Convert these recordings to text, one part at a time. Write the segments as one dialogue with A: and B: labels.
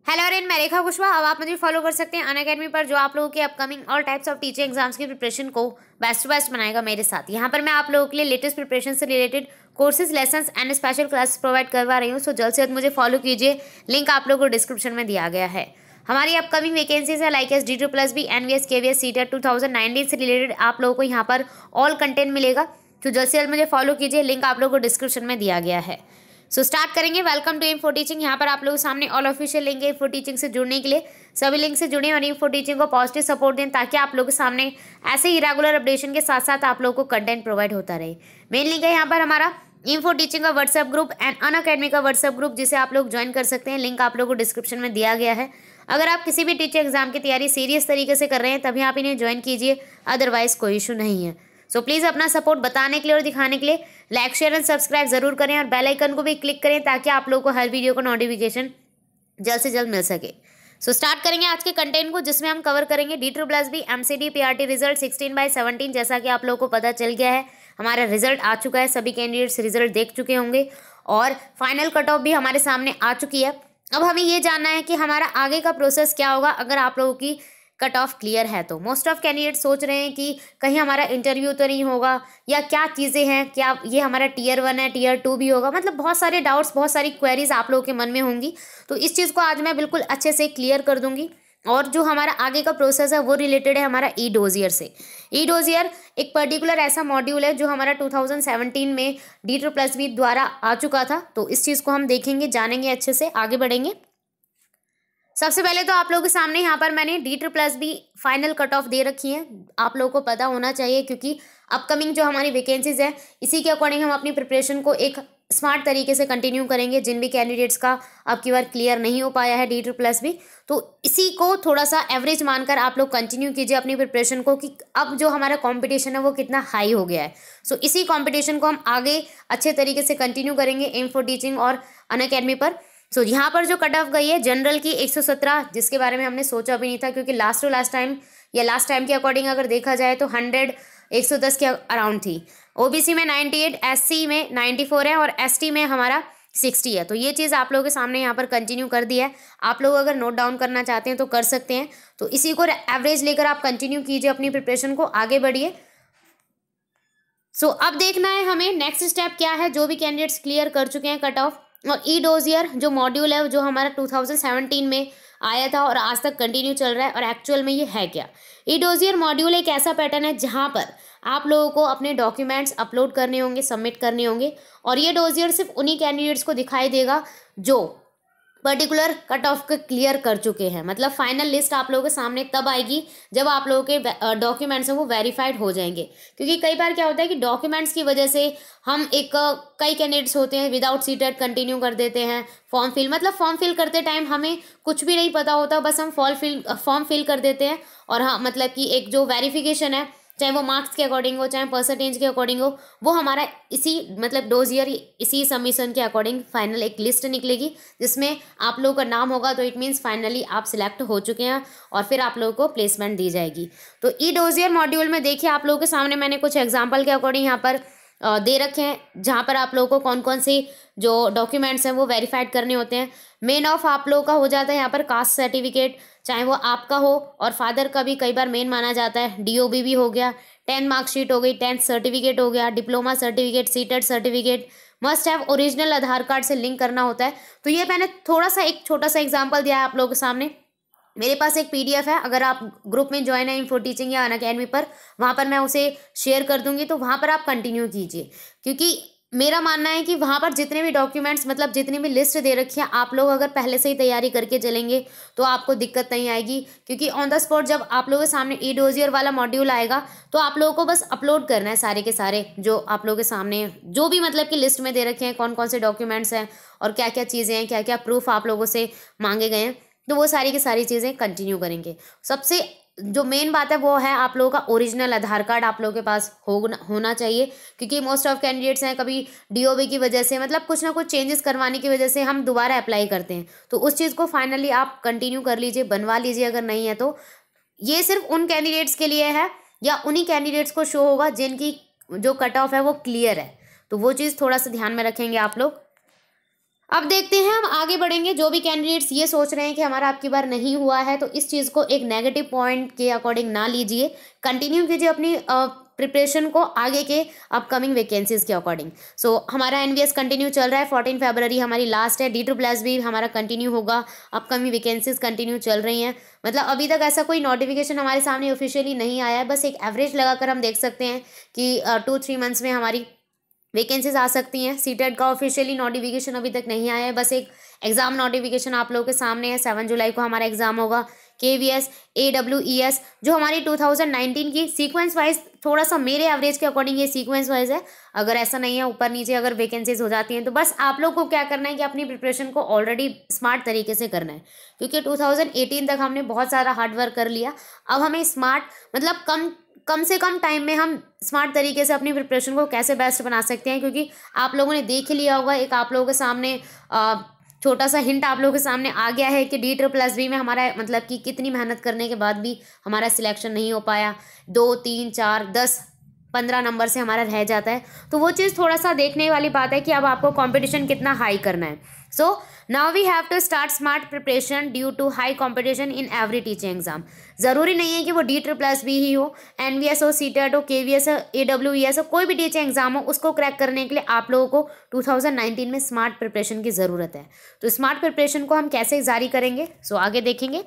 A: Hello and मैं रेखा कुशवाहा। अब आप मुझे फॉलो कर सकते हैं अनअकैडमी पर, जो आप लोगों के upcoming all types of teaching exams की प्रिपरेशन को बेस्ट टू बेस्ट बनाएगा मेरे साथ। यहाँ पर मैं आप लोगों के लिए लेटेस्ट प्रिपरेशन से related courses, lessons and special classes provide करवा रही हूँ। सो जल्द से जल्द मुझे फॉलो कीजिए। लिंक आप लोगों को डिस्क्रिप्शन में दिया गया है। हमारी अपकमिंग वैकेंसीज है like S D2+B NVS KVS CTET 2019 से रिलेटेड आप लोगों को यहाँ पर ऑल कंटेंट मिलेगा। तो जल्द से जल्द मुझे फॉलो कीजिए। लिंक आप लोगों को डिस्क्रिप्शन में दिया गया है। सो स्टार्ट करेंगे। Welcome to info teaching. यहाँ पर आप लोगों के सामने ऑल ऑफिशियल लिंक है इन्फो टीचिंग से जुड़ने के लिए। सभी लिंक से जुड़े और इन्फो टीचिंग को पॉजिटिव सपोर्ट दें, ताकि आप लोगों के सामने ऐसे ही रेगुलर अपडेशन के साथ साथ आप लोगों को कंटेंट प्रोवाइड होता रहे। मेन लिंक है यहाँ पर हमारा इन्फो टीचिंग का व्हाट्सएप ग्रुप एंड अनअकैडमी का व्हाट्सएप ग्रुप, जिसे आप लोग ज्वाइन कर सकते हैं। लिंक आप लोगों को डिस्क्रिप्शन में दिया गया है। अगर आप किसी भी टीचर एग्जाम की तैयारी सीरियस तरीके से कर रहे हैं तभी आप इन्हें ज्वाइन कीजिए, अदरवाइज कोई इशू नहीं है। सो प्लीज़ अपना सपोर्ट बताने के लिए और दिखाने के लिए लाइक, शेयर एंड सब्सक्राइब जरूर करें और बेल आइकन को भी क्लिक करें, ताकि आप लोगों को हर वीडियो का नोटिफिकेशन जल्द से जल्द मिल सके। सो स्टार्ट करेंगे आज के कंटेंट को, जिसमें हम कवर करेंगे D2+B MCD PRT रिजल्ट 16/17। जैसा कि आप लोगों को पता चल गया है, हमारा रिजल्ट आ चुका है। सभी कैंडिडेट्स रिजल्ट देख चुके होंगे और फाइनल कट ऑफ भी हमारे सामने आ चुकी है। अब हमें ये जानना है कि हमारा आगे का प्रोसेस क्या होगा अगर आप लोगों की कट ऑफ क्लियर है तो। मोस्ट ऑफ कैंडिडेट सोच रहे हैं कि कहीं हमारा इंटरव्यू तो नहीं होगा, या क्या चीज़ें हैं, क्या ये हमारा Tier 1 है, Tier 2 भी होगा। मतलब बहुत सारे डाउट्स, बहुत सारी क्वेरीज आप लोगों के मन में होंगी। तो इस चीज़ को आज मैं बिल्कुल अच्छे से क्लियर कर दूंगी। और जो हमारा आगे का प्रोसेस है वो रिलेटेड है हमारा ई डोजियर से। ई डोजियर एक पर्टिकुलर ऐसा मॉड्यूल है जो हमारा 2017 में D2+B द्वारा आ चुका था। तो इस चीज़ को हम देखेंगे, जानेंगे, अच्छे से आगे बढ़ेंगे। सबसे पहले तो आप लोगों के सामने यहाँ पर मैंने D2+B फाइनल कट ऑफ दे रखी है। आप लोगों को पता होना चाहिए, क्योंकि अपकमिंग जो हमारी वैकेंसीज है इसी के अकॉर्डिंग हम अपनी प्रिपरेशन को एक स्मार्ट तरीके से कंटिन्यू करेंगे। जिन भी कैंडिडेट्स का अब की बार क्लियर नहीं हो पाया है D2+B, तो इसी को थोड़ा सा एवरेज मानकर आप लोग कंटिन्यू कीजिए अपनी प्रिपरेशन को, कि अब जो हमारा कॉम्पिटिशन है वो कितना हाई हो गया है। सो इसी कॉम्पिटिशन को हम आगे अच्छे तरीके से कंटिन्यू करेंगे इन्फो टीचिंग और अनअकैडमी पर। सो यहाँ पर जो कट ऑफ गई है जनरल की 117, जिसके बारे में हमने सोचा भी नहीं था, क्योंकि लास्ट टाइम या लास्ट टाइम के अकॉर्डिंग अगर देखा जाए तो 110 के अराउंड थी। ओबीसी में 98, एससी में 94 है और एसटी में हमारा 60 है। तो ये चीज़ आप लोगों के सामने यहाँ पर कंटिन्यू कर दिया है। आप लोग अगर नोट डाउन करना चाहते हैं तो कर सकते हैं। तो इसी को एवरेज लेकर आप कंटिन्यू कीजिए अपनी प्रिपरेशन को, आगे बढ़िए। सो अब देखना है हमें नेक्स्ट स्टेप क्या है। जो भी कैंडिडेट्स क्लियर कर चुके हैं कट ऑफ, और ई डोजियर जो मॉड्यूल है जो हमारा 2017 में आया था और आज तक कंटिन्यू चल रहा है, और एक्चुअल में ये है क्या। ई डोजियर मॉड्यूल एक ऐसा पैटर्न है जहाँ पर आप लोगों को अपने डॉक्यूमेंट्स अपलोड करने होंगे, सबमिट करने होंगे, और ये डोजियर सिर्फ उन्हीं कैंडिडेट्स को दिखाई देगा जो पर्टिकुलर कट ऑफ के क्लियर कर चुके हैं। मतलब फाइनल लिस्ट आप लोगों के सामने तब आएगी जब आप लोगों के डॉक्यूमेंट्स हैं वो वेरीफाइड हो जाएंगे। क्योंकि कई बार क्या होता है कि डॉक्यूमेंट्स की वजह से हम कई कैंडिडेट्स होते हैं विदाउट सीटेट कंटिन्यू कर देते हैं। फॉर्म फिल करते टाइम हमें कुछ भी नहीं पता होता, बस हम फॉर्म फिल कर देते हैं। और हाँ, मतलब कि एक जो वेरिफिकेशन है, चाहे वो मार्क्स के अकॉर्डिंग हो, चाहे परसेंटेज के अकॉर्डिंग हो, वो हमारा इसी मतलब डोजियर इसी सबमिशन के अकॉर्डिंग फाइनल एक लिस्ट निकलेगी, जिसमें आप लोगों का नाम होगा। तो इट मीन्स फाइनली आप सिलेक्ट हो चुके हैं और फिर आप लोगों को प्लेसमेंट दी जाएगी। तो ई डोजियर मॉड्यूल में देखिए, आप लोगों के सामने मैंने कुछ एग्जाम्पल के अकॉर्डिंग यहाँ पर दे रखे हैं, जहाँ पर आप लोगों को कौन कौन से जो डॉक्यूमेंट्स हैं वो वेरीफाइड करने होते हैं। मेन ऑफ आप लोगों का हो जाता है यहाँ पर कास्ट सर्टिफिकेट, चाहे वो आपका हो, और फादर का भी कई बार मेन माना जाता है। DOB भी हो गया, 10 मार्कशीट हो गई, 10th सर्टिफिकेट हो गया, diploma certificate, CTET certificate, must have original Aadhaar card से लिंक करना होता है। तो ये मैंने थोड़ा सा एक छोटा सा एग्जाम्पल दिया है आप लोगों के सामने। मेरे पास एक PDF है, अगर आप ग्रुप में ज्वाइन है इन्फो टीचिंग या अनअकैडमी पर, वहाँ पर मैं उसे शेयर कर दूंगी। तो वहाँ पर आप कंटिन्यू कीजिए, क्योंकि मेरा मानना है कि वहाँ पर जितने भी डॉक्यूमेंट्स, मतलब जितनी भी लिस्ट दे रखी है, आप लोग अगर पहले से ही तैयारी करके चलेंगे तो आपको दिक्कत नहीं आएगी। क्योंकि ऑन द स्पॉट जब आप लोगों के सामने ई डोजियर वाला मॉड्यूल आएगा तो आप लोगों को बस अपलोड करना है सारे के सारे जो आप लोगों के सामने जो भी मतलब कि लिस्ट में दे रखे हैं, कौन कौन से डॉक्यूमेंट्स हैं और क्या क्या चीज़ें हैं, क्या क्या प्रूफ आप लोगों से मांगे गए हैं। तो वो सारी की सारी चीज़ें कंटिन्यू करेंगे। सबसे जो मेन बात है वो है आप लोगों का ओरिजिनल आधार कार्ड आप लोगों के पास होना चाहिए। क्योंकि मोस्ट ऑफ कैंडिडेट्स हैं, कभी DOB की वजह से, मतलब कुछ ना कुछ चेंजेस करवाने की वजह से हम दोबारा अप्लाई करते हैं। तो उस चीज़ को फाइनली आप कंटिन्यू कर लीजिए, बनवा लीजिए अगर नहीं है तो। ये सिर्फ उन कैंडिडेट्स के लिए है, या उन्हीं कैंडिडेट्स को शो होगा जिनकी जो कट ऑफ है वो क्लियर है। तो वो चीज़ थोड़ा सा ध्यान में रखेंगे आप लोग। अब देखते हैं हम आगे बढ़ेंगे। जो भी कैंडिडेट्स ये सोच रहे हैं कि हमारा आपकी बार नहीं हुआ है, तो इस चीज़ को एक नेगेटिव पॉइंट के अकॉर्डिंग ना लीजिए। कंटिन्यू कीजिए अपनी प्रिपरेशन को आगे के अपकमिंग वैकेंसीज के अकॉर्डिंग। सो हमारा एनवीएस कंटिन्यू चल रहा है। 14 फरवरी हमारी लास्ट है। D++ भी हमारा कंटिन्यू होगा। अपकमिंग वैकेंसीज कंटिन्यू चल रही हैं। मतलब अभी तक ऐसा कोई नोटिफिकेशन हमारे सामने ऑफिशियली नहीं आया है। बस एक एवरेज लगाकर हम देख सकते हैं कि 2-3 मंथ्स में हमारी वैकेंसीज आ सकती हैं। सीटेट का ऑफिशियली नोटिफिकेशन अभी तक नहीं आया है। बस एक एग्ज़ाम नोटिफिकेशन आप लोगों के सामने है। 7 जुलाई को हमारा एग्ज़ाम होगा। KVS AWES जो हमारी 2019 की सीक्वेंस वाइज, थोड़ा सा मेरे एवरेज के अकॉर्डिंग ये सीक्वेंस वाइज है। अगर ऐसा नहीं है, ऊपर नीचे अगर वैकेंसीज हो जाती हैं, तो बस आप लोग को क्या करना है कि अपनी प्रिपरेशन को ऑलरेडी स्मार्ट तरीके से करना है। क्योंकि 2018 तक हमने बहुत सारा हार्ड वर्क कर लिया। अब हमें स्मार्ट मतलब कम कम से कम टाइम में हम स्मार्ट तरीके से अपनी प्रिपरेशन को कैसे बेस्ट बना सकते हैं। क्योंकि आप लोगों ने देख ही लिया होगा, एक आप लोगों के सामने छोटा सा हिंट आप लोगों के सामने आ गया है कि D++ में हमारा मतलब कि कितनी मेहनत करने के बाद भी हमारा सिलेक्शन नहीं हो पाया। 2, 3, 4, 10, 15 नंबर से हमारा रह जाता है। तो वो चीज़ थोड़ा सा देखने वाली बात है कि अब आपको कंपटीशन कितना हाई करना है। So now we have to start smart preparation due to high competition in every teaching exam. ज़रूरी नहीं है कि वो D++ ही हो, एनवीएस हो, सीटेट हो, KVS हो, AWES हो, कोई भी टीचिंग एग्जाम हो, उसको क्रैक करने के लिए आप लोगों को 2019 में स्मार्ट प्रिपरेशन की ज़रूरत है। तो स्मार्ट प्रिपरेशन को हम कैसे जारी करेंगे, सो आगे देखेंगे।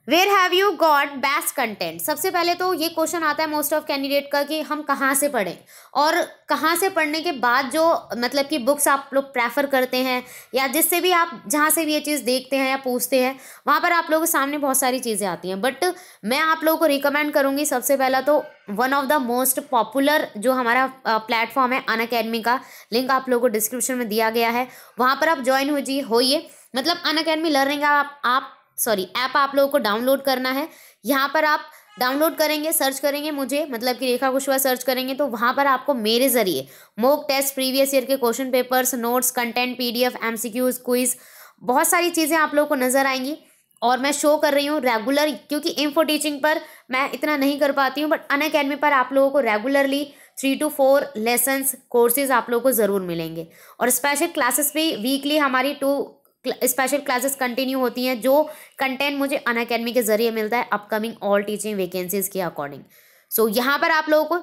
A: Where have you got best content. सबसे पहले तो ये क्वेश्चन आता है मोस्ट ऑफ कैंडिडेट का कि हम कहाँ से पढ़ें, और कहाँ से पढ़ने के बाद जो मतलब कि बुक्स आप लोग प्रेफर करते हैं, या जिससे भी आप जहाँ से भी ये चीज़ देखते हैं या पूछते हैं, वहाँ पर आप लोगों के सामने बहुत सारी चीज़ें आती हैं। बट मैं आप लोगों को रिकमेंड करूँगी सबसे पहला तो one of the most popular जो हमारा प्लेटफॉर्म है अनअकैडमी का, लिंक आप लोगों को डिस्क्रिप्शन में दिया गया है। वहाँ पर आप ज्वाइन होइए। मतलब अनअकैडमी लर्निंग ऐप आप लोगों को डाउनलोड करना है। यहाँ पर आप डाउनलोड करेंगे, सर्च करेंगे मुझे, मतलब कि रेखा कुशवाहा सर्च करेंगे, तो वहाँ पर आपको मेरे ज़रिए मॉक टेस्ट, प्रीवियस ईयर के question papers, notes, content, PDF, MCQs, quiz, बहुत सारी चीज़ें आप लोगों को नज़र आएंगी। और मैं शो कर रही हूँ रेगुलर, क्योंकि इन्फो टीचिंग पर मैं इतना नहीं कर पाती हूँ, बट अनअकैडमी पर आप लोगों को रेगुलरली 3 to 4 लेसन्स कोर्सेज आप लोगों को ज़रूर मिलेंगे। और स्पेशल क्लासेस भी वीकली हमारी 2 स्पेशल क्लासेस कंटिन्यू होती हैं, जो कंटेंट मुझे अनअकैडमी के जरिए मिलता है अपकमिंग ऑल टीचिंग वैकेंसीज के अकॉर्डिंग। सो यहाँ पर आप लोगों को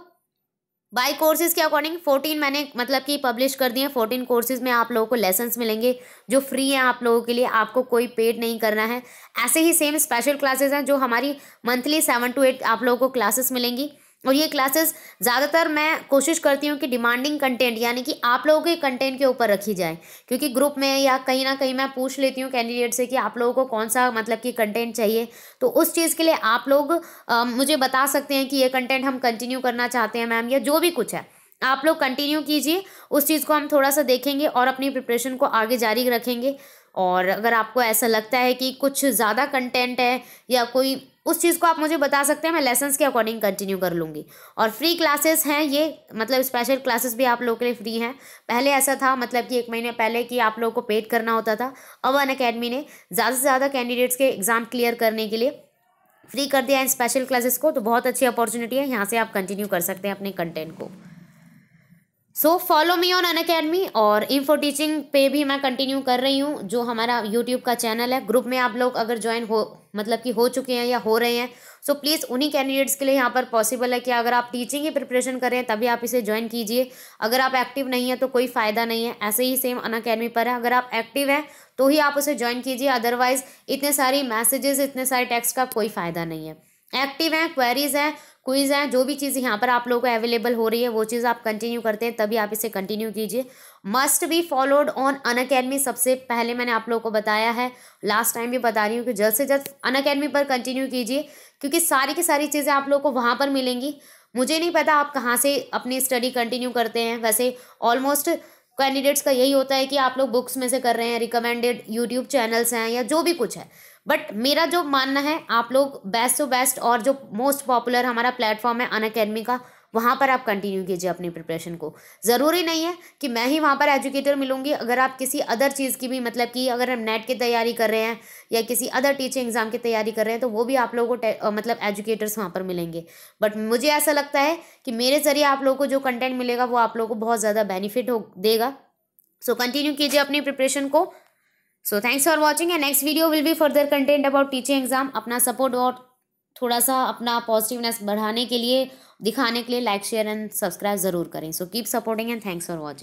A: बाय कोर्सेज के अकॉर्डिंग 14 मैंने मतलब कि पब्लिश कर दिए। 14 कोर्सेज में आप लोगों को लेसन्स मिलेंगे जो फ्री हैं आप लोगों के लिए, आपको कोई पेड नहीं करना है। ऐसे ही सेम स्पेशल क्लासेस हैं जो हमारी मंथली 7 to 8 आप लोगों को क्लासेस मिलेंगी। और ये क्लासेस ज़्यादातर मैं कोशिश करती हूँ कि डिमांडिंग कंटेंट, यानी कि आप लोगों के कंटेंट के ऊपर रखी जाए। क्योंकि ग्रुप में या कहीं ना कहीं मैं पूछ लेती हूँ कैंडिडेट से कि आप लोगों को कौन सा मतलब कि कंटेंट चाहिए, तो उस चीज़ के लिए आप लोग मुझे बता सकते हैं कि ये कंटेंट हम कंटिन्यू करना चाहते हैं मैम, या जो भी कुछ है आप लोग कंटिन्यू कीजिए। उस चीज़ को हम थोड़ा सा देखेंगे और अपनी प्रिपरेशन को आगे जारी रखेंगे। और अगर आपको ऐसा लगता है कि कुछ ज़्यादा कंटेंट है या कोई, उस चीज़ को आप मुझे बता सकते हैं, मैं लेसन्स के अकॉर्डिंग कंटिन्यू कर लूँगी। और फ्री क्लासेस हैं ये, मतलब स्पेशल क्लासेस भी आप लोगों के लिए फ्री हैं। पहले ऐसा था मतलब कि 1 महीने पहले कि आप लोगों को पेड करना होता था। अब अनअकैडमी ने ज़्यादा से ज़्यादा कैंडिडेट्स के एग्ज़ाम क्लियर करने के लिए फ्री कर दिया है इन स्पेशल क्लासेस को। तो बहुत अच्छी अपॉर्चुनिटी है, यहाँ से आप कंटिन्यू कर सकते हैं अपने कंटेंट को। So follow me on Unacademy. और इन्फो टीचिंग पे भी मैं कंटिन्यू कर रही हूँ, जो हमारा यूट्यूब का चैनल है। ग्रुप में आप लोग अगर ज्वाइन हो मतलब कि हो चुके हैं या हो रहे हैं, सो प्लीज़ उन्हीं कैंडिडेट्स के लिए यहाँ पर पॉसिबल है कि अगर आप टीचिंग की प्रिपरेशन कर रहे हैं तभी आप इसे ज्वाइन कीजिए। अगर आप एक्टिव नहीं है तो कोई फ़ायदा नहीं है। ऐसे ही सेम अनअकैडमी पर है, अगर आप एक्टिव हैं तो ही आप उसे ज्वाइन कीजिए, अदरवाइज इतने सारी मैसेजेस, इतने सारे टेक्स्ट का कोई फ़ायदा नहीं है। एक्टिव हैं, क्वेरीज हैं, क्विज हैं, जो भी चीज़ यहाँ पर आप लोगों को अवेलेबल हो रही है वो चीज़ आप कंटिन्यू करते हैं तभी आप इसे कंटिन्यू कीजिए। Must be followed on Unacademy. सबसे पहले मैंने आप लोगों को बताया है, लास्ट टाइम भी बता रही हूँ कि जल्द से जल्द अनअकैडमी पर कंटिन्यू कीजिए, क्योंकि सारी की सारी चीज़ें आप लोगों को वहाँ पर मिलेंगी। मुझे नहीं पता आप कहाँ से अपनी स्टडी कंटिन्यू करते हैं, वैसे ऑलमोस्ट कैंडिडेट्स का यही होता है कि आप लोग बुक्स में से कर रहे हैं, रिकमेंडेड यूट्यूब चैनल्स हैं या जो भी कुछ है। बट मेरा जो मानना है, आप लोग बेस्ट टू बेस्ट और जो मोस्ट पॉपुलर हमारा प्लेटफॉर्म है अनअकैडमी का, वहाँ पर आप कंटिन्यू कीजिए अपनी प्रिपरेशन को। ज़रूरी नहीं है कि मैं ही वहाँ पर एजुकेटर मिलूंगी। अगर आप किसी अदर चीज़ की भी मतलब कि अगर हम नेट की तैयारी कर रहे हैं या किसी अदर टीचिंग एग्जाम की तैयारी कर रहे हैं, तो वो भी आप लोगों को मतलब एजुकेटर्स वहाँ पर मिलेंगे। बट मुझे ऐसा लगता है कि मेरे ज़रिए आप लोगों को जो कंटेंट मिलेगा वो आप लोगों को बहुत ज़्यादा बेनिफिट देगा। सो कंटिन्यू कीजिए अपनी प्रिपरेशन को। So thanks for watching and next video will be further content about teaching exam. अपना सपोर्ट और थोड़ा सा अपना पॉजिटिवनेस बढ़ाने के लिए, दिखाने के लिए लाइक शेयर एंड सब्सक्राइब ज़रूर करें। So keep supporting and thanks for watching.